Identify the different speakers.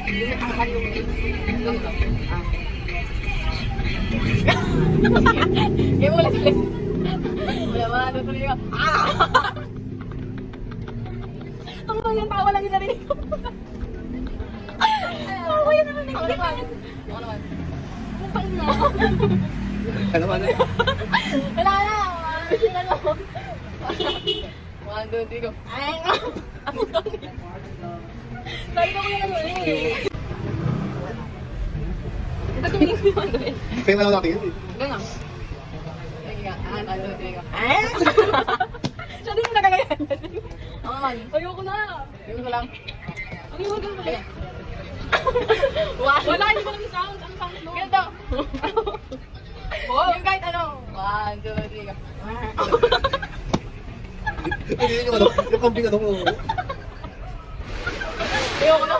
Speaker 1: Yung angkan yung ganito. Game ulit ulit. Wala ba, tutuloy ka. Tungtong yung tawa lang yung narinig ko. Tawa yun naman. Ako naman. Ako naman. Pupang na.
Speaker 2: Ano man eh.
Speaker 1: Wala na. Tingnan mo. 1, 2, 3, go. Ay, ako to. Sabi ko yan ano eh. Ito tumingin ko yung ano eh.
Speaker 2: Kaya wala natin yun eh.
Speaker 1: Ganun. Sige ka. 1, 2, 3, go. Ay! Siya din yung nagagayan. Ako naman. Ayoko na. Ayoko ko lang. Ano yung hanggang mali? Wala, hindi ko lang yung sound. Ano sound mo? Ganito. Yung kahit ano. 1, 2, 3, go.
Speaker 2: Hindi yung ano, yung kambing ano mo.
Speaker 1: Ayoko na.